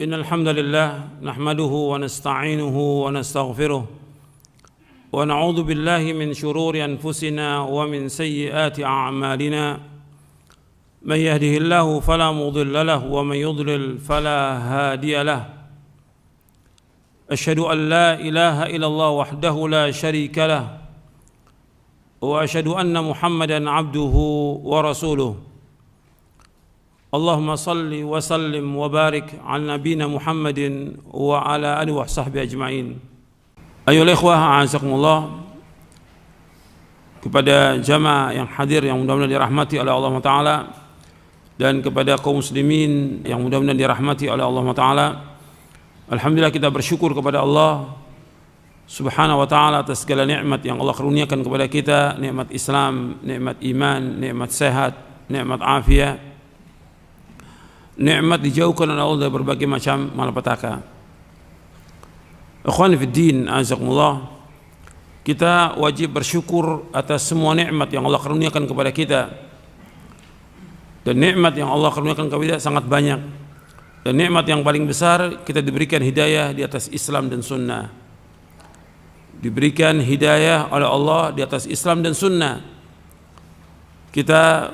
إن الحمد لله نحمده ونستعينه ونستغفره ونعوذ بالله من شرور أنفسنا ومن سيئات أعمالنا من يهده الله فلا مضل له ومن يضلل فلا هادي له أشهد أن لا إله إلا الله وحده لا شريك له وأشهد أن محمدا عبده ورسوله اللهم صل وسلم وبارك على نبينا محمد وعلى آله وصحبه أجمعين. Ayolah ikhwah, a'azakumullah, kepada jamaah yang hadir yang mudah-mudahan dirahmati oleh Allah Ta'ala, dan kepada kaum muslimin yang mudah-mudahan dirahmati oleh Allah Ta'ala. Alhamdulillah, kita bersyukur kepada Allah Subhanahu wa ta'ala atas segala nikmat yang Allah karuniakan kepada kita, nikmat Islam, nikmat iman, nikmat sehat, nikmat afiat, nikmat dijauhkan oleh Allah dari berbagai macam malapetaka. Ikhwan fiddin, azakumullah, kita wajib bersyukur atas semua nikmat yang Allah karuniakan kepada kita. Dan nikmat yang Allah karuniakan kepada kita sangat banyak. Dan nikmat yang paling besar, kita diberikan hidayah di atas Islam dan sunnah. Diberikan hidayah oleh Allah di atas Islam dan sunnah. Kita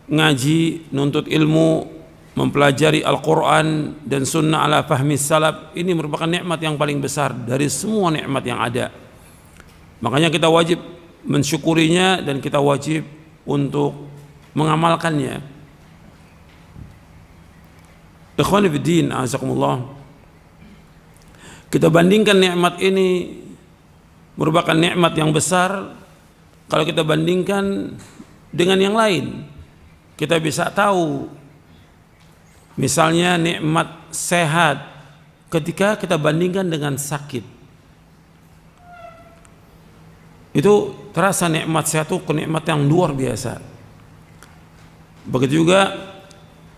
ngaji, nuntut ilmu, mempelajari Al-Quran dan sunnah ala fahmi salaf, ini merupakan nikmat yang paling besar dari semua nikmat yang ada. Makanya kita wajib mensyukurinya dan kita wajib untuk mengamalkannya. Ikhwan fiddin, azakumullah, kita bandingkan nikmat ini merupakan nikmat yang besar. Kalau kita bandingkan dengan yang lain, kita bisa tahu, misalnya nikmat sehat ketika kita bandingkan dengan sakit, itu terasa nikmat sehat itu nikmat yang luar biasa. Begitu juga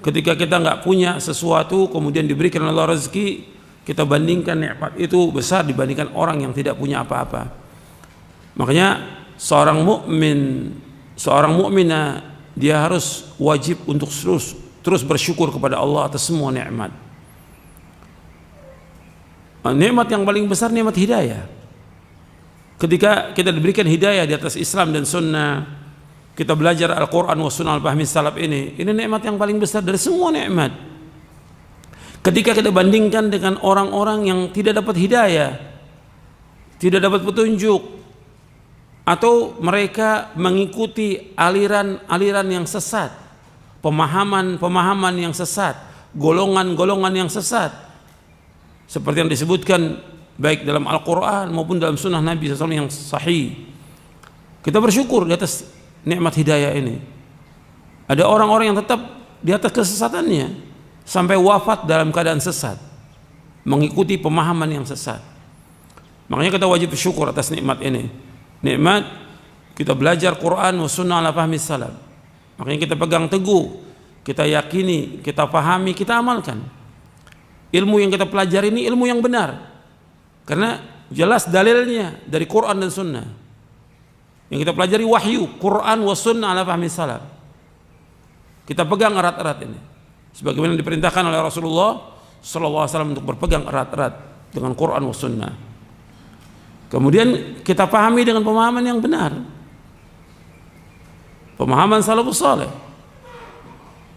ketika kita nggak punya sesuatu kemudian diberikan oleh Allah rezeki, kita bandingkan nikmat itu besar dibandingkan orang yang tidak punya apa-apa. Makanya seorang mukmin, seorang mukminah, dia harus wajib untuk terus bersyukur kepada Allah atas semua nikmat. Nikmat yang paling besar nikmat hidayah. Ketika kita diberikan hidayah di atas Islam dan sunnah, kita belajar Al-Quran wa sunnah al-fahmi salaf, ini nikmat yang paling besar dari semua nikmat. Ketika kita bandingkan dengan orang-orang yang tidak dapat hidayah, tidak dapat petunjuk, atau mereka mengikuti aliran-aliran yang sesat, pemahaman-pemahaman yang sesat, golongan-golongan yang sesat, seperti yang disebutkan baik dalam Al-Quran maupun dalam sunnah Nabi SAW yang sahih. Kita bersyukur di atas nikmat hidayah ini. Ada orang-orang yang tetap di atas kesesatannya sampai wafat dalam keadaan sesat, mengikuti pemahaman yang sesat. Makanya kita wajib bersyukur atas nikmat ini. Nikmat kita belajar Quran wa sunnah ala fahmi salaf. Makanya kita pegang teguh, kita yakini, kita pahami, kita amalkan. Ilmu yang kita pelajari ini ilmu yang benar, karena jelas dalilnya dari Quran dan sunnah. Yang kita pelajari wahyu, Quran wa sunnah ala fahmi salaf. Kita pegang erat-erat ini, sebagaimana diperintahkan oleh Rasulullah SAW untuk berpegang erat-erat dengan Quran wa sunnah. Kemudian kita pahami dengan pemahaman yang benar, pemahaman salafus saleh.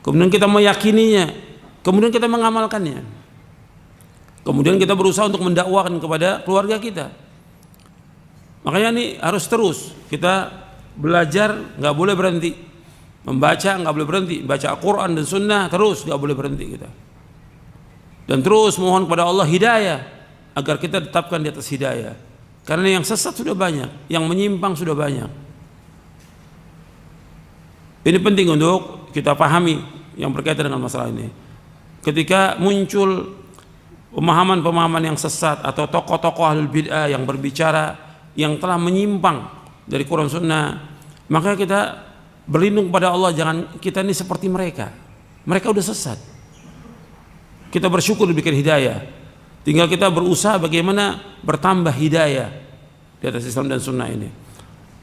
Kemudian kita meyakininya, kemudian kita mengamalkannya. Kemudian kita berusaha untuk mendakwakan kepada keluarga kita. Makanya ini harus terus kita belajar, nggak boleh berhenti. Membaca nggak boleh berhenti, baca Al-Quran dan sunnah terus nggak boleh berhenti kita. Dan terus mohon kepada Allah hidayah agar kita tetapkan di atas hidayah. Karena yang sesat sudah banyak, yang menyimpang sudah banyak. Ini penting untuk kita pahami yang berkaitan dengan masalah ini. Ketika muncul pemahaman-pemahaman yang sesat atau tokoh-tokoh ahlul bid'ah yang berbicara yang telah menyimpang dari Quran Sunnah, maka kita berlindung pada Allah, jangan kita ini seperti mereka. Mereka udah sesat. Kita bersyukur diberikan hidayah. Tinggal kita berusaha bagaimana bertambah hidayah di atas Islam dan sunnah ini.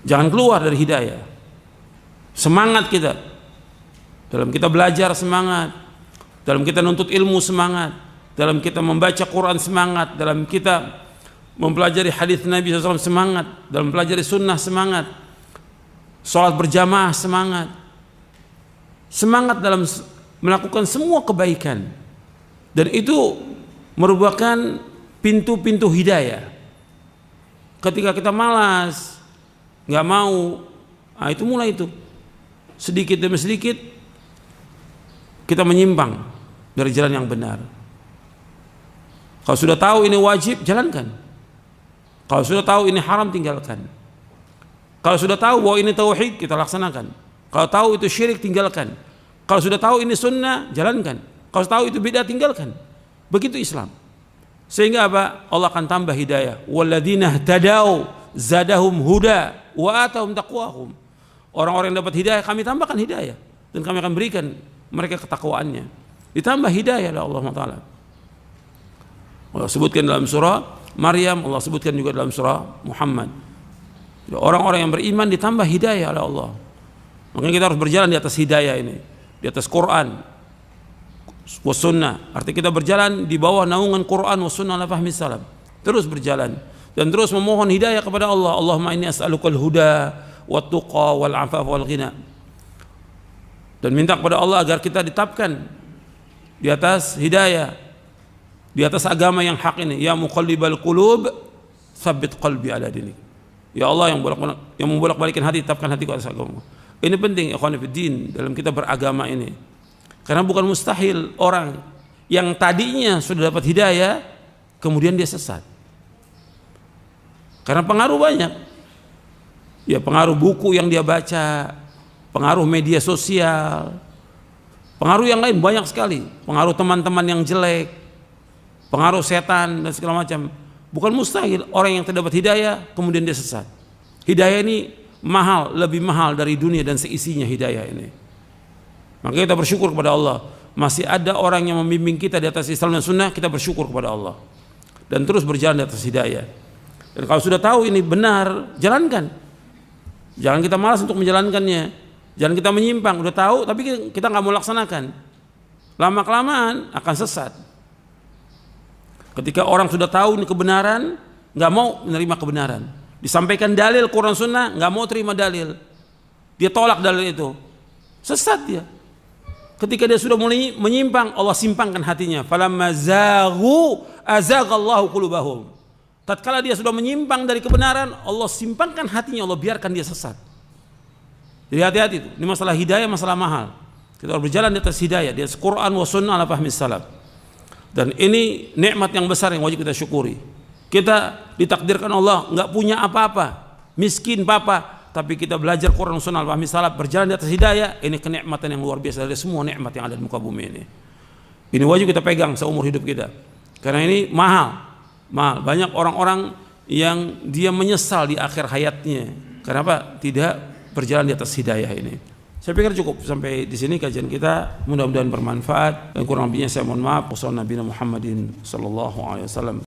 Jangan keluar dari hidayah. Semangat kita dalam kita belajar, semangat dalam kita nuntut ilmu, semangat dalam kita membaca Quran semangat, dalam kita mempelajari hadis Nabi SAW semangat, dalam mempelajari sunnah semangat, sholat berjamaah semangat, semangat dalam melakukan semua kebaikan, dan itu merupakan pintu-pintu hidayah. Ketika kita malas, nggak mau, nah itu mulai itu sedikit demi sedikit kita menyimpang dari jalan yang benar. Kalau sudah tahu ini wajib, jalankan. Kalau sudah tahu ini haram, tinggalkan. Kalau sudah tahu bahwa ini tauhid, kita laksanakan. Kalau tahu itu syirik, tinggalkan. Kalau sudah tahu ini sunnah, jalankan. Kalau tahu itu bid'ah, tinggalkan. Begitu Islam. Sehingga apa? Allah akan tambah hidayah. Walladzina ihtadaw zadahum huda wa atahum taqwahum. Orang-orang yang dapat hidayah, kami tambahkan hidayah, dan kami akan berikan mereka ketakwaannya. Ditambah hidayah oleh Allah Taala. Allah sebutkan dalam surah Maryam, Allah sebutkan juga dalam surah Muhammad. Orang-orang yang beriman ditambah hidayah oleh Allah. Makanya kita harus berjalan di atas hidayah ini, di atas Quran was sunnah. Artinya kita berjalan di bawah naungan Quran was sunnah ala fahmi salaf. Terus berjalan dan terus memohon hidayah kepada Allah. Allahumma inni as'alukal huda wat tuqa wal afaf wal ghina. Dan minta kepada Allah agar kita ditetapkan di atas hidayah, di atas agama yang hak ini. Ya muqallibal qulub, tsabbit qalbi ala dinik. Ya Allah yang membolak-balikan hati, tetapkan hatiku atas agama. Ini penting ikhwan fillah dalam kita beragama ini. Karena bukan mustahil orang yang tadinya sudah dapat hidayah kemudian dia sesat. Karena pengaruh banyak. Ya, pengaruh buku yang dia baca, pengaruh media sosial, pengaruh yang lain banyak sekali, pengaruh teman-teman yang jelek, pengaruh setan dan segala macam. Bukan mustahil orang yang terdapat hidayah kemudian dia sesat. Hidayah ini mahal, lebih mahal dari dunia dan seisinya hidayah ini. Maka kita bersyukur kepada Allah, masih ada orang yang membimbing kita di atas Islam dan Sunnah. Kita bersyukur kepada Allah dan terus berjalan di atas hidayah. Dan kalau sudah tahu ini benar, jalankan. Jangan kita malas untuk menjalankannya. Jangan kita menyimpang. Udah tahu tapi kita nggak mau laksanakan. Lama-kelamaan akan sesat. Ketika orang sudah tahu ini kebenaran, nggak mau menerima kebenaran. Disampaikan dalil Quran Sunnah, nggak mau terima dalil. Dia tolak dalil itu. Sesat dia. Ketika dia sudah mulai menyimpang, Allah simpangkan hatinya. Falamma zaghu azaghallahu qulubahum. Tatkala dia sudah menyimpang dari kebenaran, Allah simpangkan hatinya, Allah biarkan dia sesat. Jadi hati-hati itu. Ini masalah hidayah, masalah mahal. Kita harus berjalan di atas hidayah, di atas Quran wa sunnah ala fahmi salaf. Dan ini nikmat yang besar yang wajib kita syukuri. Kita ditakdirkan Allah nggak punya apa-apa, miskin papa, tapi kita belajar Quran sunnah al-fahmi salaf, berjalan di atas hidayah. Ini kenikmatan yang luar biasa dari semua nikmat yang ada di muka bumi ini. Ini wajib kita pegang seumur hidup kita, karena ini mahal. Banyak orang-orang yang dia menyesal di akhir hayatnya. Kenapa? Tidak berjalan di atas hidayah ini. Saya pikir cukup sampai di sini kajian kita. Mudah-mudahan bermanfaat, dan kurang lebihnya saya mohon maaf. Wassalamualaikum warahmatullahi wabarakatuh.